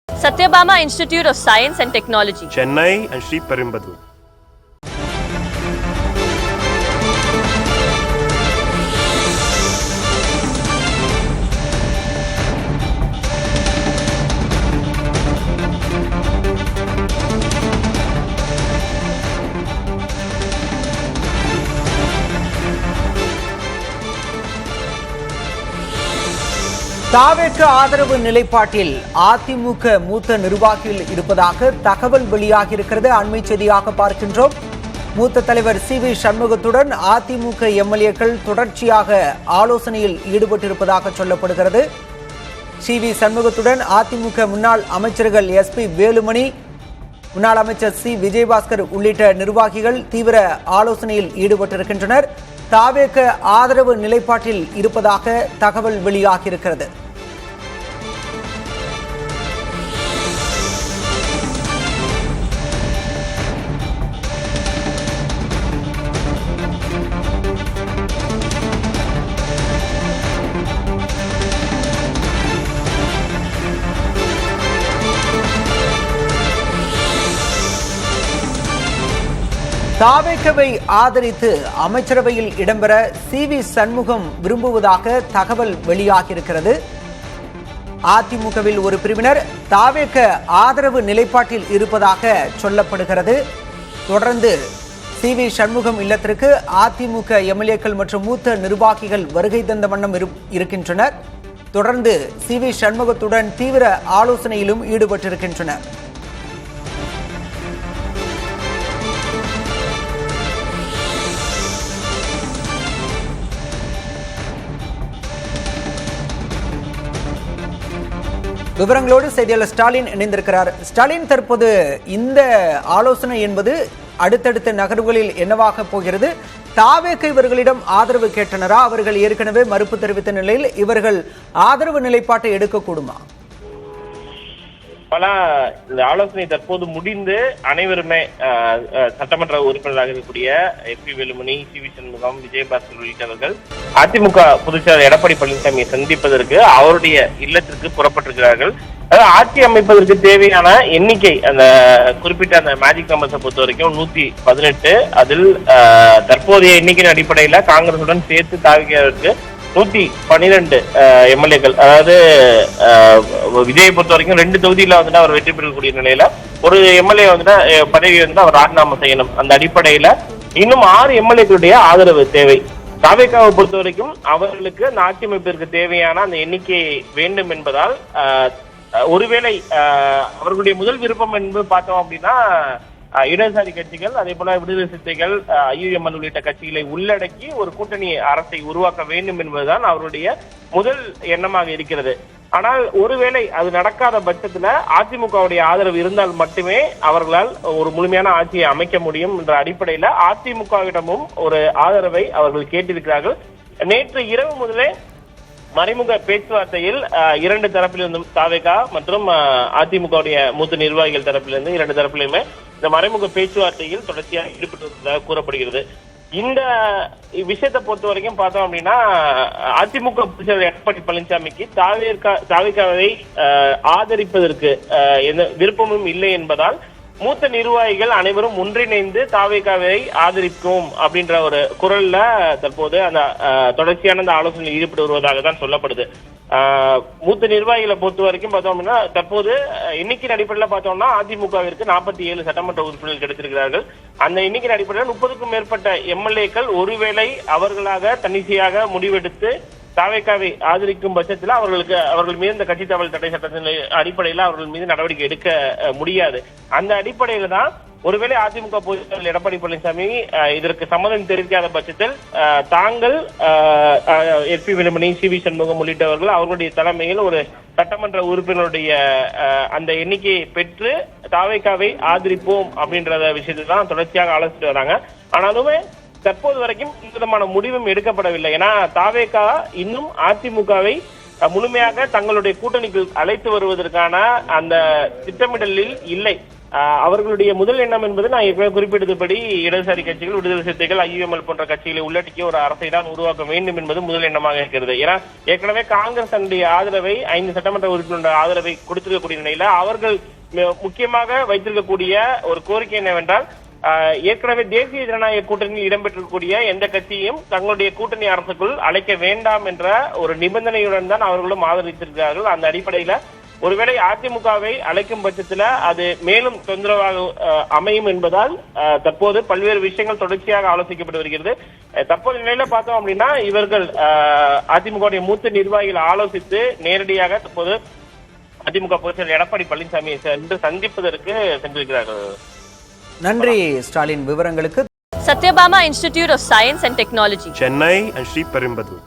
Satyabama Institute of Science and Technology, Chennai and Sri Perumbudur. தாவேக்கு ஆதரவு நிலைப்பாட்டில் அதிமுக மூத்த நிர்வாகிகள் இருப்பதாக தகவல் வெளியாகியிருக்கிறது. அண்மை செய்தியாக பார்க்கின்றோம். மூத்த தலைவர் சி.வி. சண்முகத்துடன் அதிமுக எம்எல்ஏக்கள் தொடர்ச்சியாக ஆலோசனையில் ஈடுபட்டிருப்பதாக சொல்லப்படுகிறது. சி.வி. சண்முகத்துடன் அதிமுக முன்னாள் அமைச்சர்கள் எஸ்.பி. வேலுமணி, முன்னாள் அமைச்சர் சி. விஜயபாஸ்கர் உள்ளிட்ட நிர்வாகிகள் தீவிர ஆலோசனையில் ஈடுபட்டிருக்கின்றனர். தாவேக்கு ஆதரவு நிலைப்பாட்டில் இருப்பதாக தகவல் வெளியாகியிருக்கிறது. தாவேக்கவை ஆதரித்து அமைச்சரவையில் இடம்பெற சி.வி. சண்முகம் விரும்புவதாக தகவல் வெளியாகியிருக்கிறது. அதிமுகவில் ஒரு பிரிவினர் தாவேக்க ஆதரவு நிலைப்பாட்டில் இருப்பதாக சொல்லப்படுகிறது. தொடர்ந்து சி.வி. சண்முகம் இல்லத்திற்கு அதிமுக எம்எல்ஏக்கள் மற்றும் மூத்த நிர்வாகிகள் வருகை தந்த வண்ணம் இருக்கின்றனர். தொடர்ந்து சி.வி. சண்முகத்துடன் தீவிர ஆலோசனையிலும் ஈடுபட்டிருக்கின்றனர். விவரங்களோடு செய்தியாளர் ஸ்டாலின் இணைந்திருக்கிறார். ஸ்டாலின், தற்போது இந்த ஆலோசனை என்பது அடுத்தடுத்த நகர்வுகளில் என்னவாக போகிறது? தாவேக்கு இவர்களிடம் ஆதரவு கேட்டனரா? அவர்கள் ஏற்கனவே மறுப்பு தெரிவித்த நிலையில் இவர்கள் ஆதரவு நிலைப்பாட்டை எடுக்கக்கூடுமா? இந்த ஆலோசனை தற்போது முடிந்து அனைவருமே சட்டமன்ற உறுப்பினராக இருக்கக்கூடிய எஸ்.பி. வேலுமணி, சி.வி. சண்முகம், விஜயபாஸ்கர் உள்ளிட்டவர்கள் அதிமுக பொதுச்செயலாளர் எடப்பாடி பழனிசாமியை சந்திப்பதற்கு அவருடைய இல்லத்திற்கு புறப்பட்டிருக்கிறார்கள். அதாவது ஆட்சி அமைப்பதற்கு தேவையான எண்ணிக்கை, அந்த குறிப்பிட்ட அந்த மேஜிக் நம்பர்ஸை பொறுத்த வரைக்கும் 118. அதில் தற்போதைய எண்ணிக்கையின் அடிப்படையில காங்கிரசுடன் சேர்த்து தாவிக்கிறதுக்கு 112 எம்எல்ஏக்கள். அதாவது விஜயை பொறுத்த வரைக்கும் 2 தொகுதியில வந்துட்டு அவர் வெற்றி பெறக்கூடிய நிலையில ஒரு எம்எல்ஏ வந்துட்டு பதவி வந்து அவர் ராஜினாமா செய்யணும். அந்த அடிப்படையில இன்னும் 6 எம்எல்ஏக்களுடைய ஆதரவு தேவை. தாவேக்காவை பொறுத்த வரைக்கும் அவர்களுக்கு அந்த ஆட்சி அமைப்பிற்கு தேவையான அந்த எண்ணிக்கை வேண்டும் என்பதால் ஒருவேளை அவர்களுடைய முதல் விருப்பம் என்பது பார்த்தோம் அப்படின்னா இடதுசாரி கட்சிகள், அதே போல விடுதலை சிறுத்தைகள், ஐயுஎம்எல் உள்ளிட்ட கட்சிகளை உள்ளடக்கி ஒரு கூட்டணி அரசை உருவாக்க வேண்டும் என்பதுதான் அவருடைய முதல் எண்ணமாக இருக்கிறது. ஆனால் ஒருவேளை அது நடக்காத பட்சத்துல அதிமுகவுடைய ஆதரவு இருந்தால் மட்டுமே அவர்களால் ஒரு முழுமையான ஆட்சியை அமைக்க முடியும் என்ற அடிப்படையில அதிமுகவிடமும் ஒரு ஆதரவை அவர்கள் கேட்டிருக்கிறார்கள். நேற்று இரவு முதலே மறைமுக பேச்சுவார்த்தையில் 2 தரப்பிலிருந்தும் தாவேகா மற்றும் அதிமுகவுடைய மூத்த நிர்வாகிகள் தரப்பிலிருந்து 2 தரப்பிலுமே இந்த மறைமுக பேச்சுவார்த்தையில் தொடர்ச்சியாக ஈடுபட்டு வருவதாக கூறப்படுகிறது. இந்த விஷயத்தை பொறுத்த வரைக்கும் பார்த்தோம் அப்படின்னா அதிமுக பொதுச்செயலாளர் எடப்பாடி பழனிசாமிக்கு தாவேகாவை ஆதரிப்பதற்கு எந்த விருப்பமும் இல்லை என்பதால் மூத்த நிர்வாகிகள் அனைவரும் ஒன்றிணைந்து தாவேகாவை ஆதரிக்கும் அப்படின்ற ஒரு குரல்ல தற்போது அந்த தொடர்ச்சியான அந்த ஆலோசனையில் ஈடுபட்டு வருவதாக தான் சொல்லப்படுது. மூத்த நிர்வாகிகளை பொறுத்த வரைக்கும் பார்த்தோம் அப்படின்னா தற்போது எண்ணிக்கையின் அடிப்படையில் பார்த்தோம்னா அதிமுகவிற்கு 47 சட்டமன்ற உறுப்பினர்கள் கிடைத்திருக்கிறார்கள். அந்த எண்ணிக்கையின் அடிப்படையில் 30க்கும் மேற்பட்ட எம்எல்ஏக்கள் ஒருவேளை அவர்களாக தன்னிச்சையாக முடிவெடுத்து தாவேகாவை ஆதரிக்கும் பட்சத்தில் அவர்கள் மீது இந்த கட்சி தகவல் தடை சட்டத்தின் அடிப்படையில் அவர்கள் மீது நடவடிக்கை எடுக்க முடியாது. அந்த அடிப்படையில தான் ஒருவேளை அதிமுக பொதுச்செயலாளர் எடப்பாடி பழனிசாமி இதற்கு சம்மதம் தெரிவிக்காத பட்சத்தில் தாங்கள் எஸ்.பி. வேலுமணி, சி.வி. சண்முகம் உள்ளிட்டவர்கள் அவர்களுடைய தலைமையில் ஒரு சட்டமன்ற உறுப்பினருடைய அந்த எண்ணிக்கையை பெற்று தாவேகாவை ஆதரிப்போம் அப்படின்ற விஷயத்தை தான் தொடர்ச்சியாக ஆலோசித்து வராங்க. ஆனாலுமே தற்போது வரைக்கும் இந்த விதமான முடிவும் எடுக்கப்படவில்லை. ஏன்னா தாவேகா இன்னும் அதிமுகவை முழுமையாக தங்களுடைய கூட்டணிக்கு அழைத்து வருவதற்கான அந்த திட்டமிடலில் இல்லை. அவர்களுடைய முதல் எண்ணம் என்பது நான் ஏற்கனவே குறிப்பிட்டதுபடி இடதுசாரி கட்சிகள், விடுதலை சிறுத்தைகள், ஐயுஎம்எல் போன்ற கட்சிகளை உள்ளடக்கிய ஒரு அரசை தான் உருவாக்க வேண்டும் என்பது முதல் எண்ணமாக இருக்கிறது. ஏன்னா ஏற்கனவே காங்கிரஸ் தன்னுடைய ஆதரவை 5 சட்டமன்ற உறுப்பினருடைய ஆதரவை கொடுத்திருக்கக்கூடிய நிலையில அவர்கள் முக்கியமாக வைத்திருக்கக்கூடிய ஒரு கோரிக்கை என்னவென்றால், ஏற்கனவே தேசிய ஜனநாயக கூட்டணியில் இடம்பெற்றிருக்கக்கூடிய எந்த கட்சியும் தங்களுடைய கூட்டணி அரசுக்குள் அழைக்க வேண்டாம் என்ற ஒரு நிபந்தனையுடன் தான் அவர்களும் ஆதரித்திருக்கிறார்கள். அந்த அடிப்படையில ஒருவேளை அதிமுகவை அழைக்கும் பட்சத்துல அது மேலும் தொந்தரவாக அமையும் என்பதால் தற்போது பல்வேறு விஷயங்கள் தொடர்ச்சியாக ஆலோசிக்கப்பட்டு வருகிறது. தற்போது நிலையில பார்த்தோம் அப்படின்னா இவர்கள் அதிமுகவுடைய மூத்த நிர்வாகிகள் ஆலோசித்து நேரடியாக தற்போது அதிமுக பொதுச்செயலர் எடப்பாடி பழனிசாமியை சென்று சந்திப்பதற்கு சென்றிருக்கிறார்கள். நன்றி ஸ்டாலின் விவரங்களுக்கு. Satyabama Institute of Science and Technology, Chennai and Sri Perumbudur.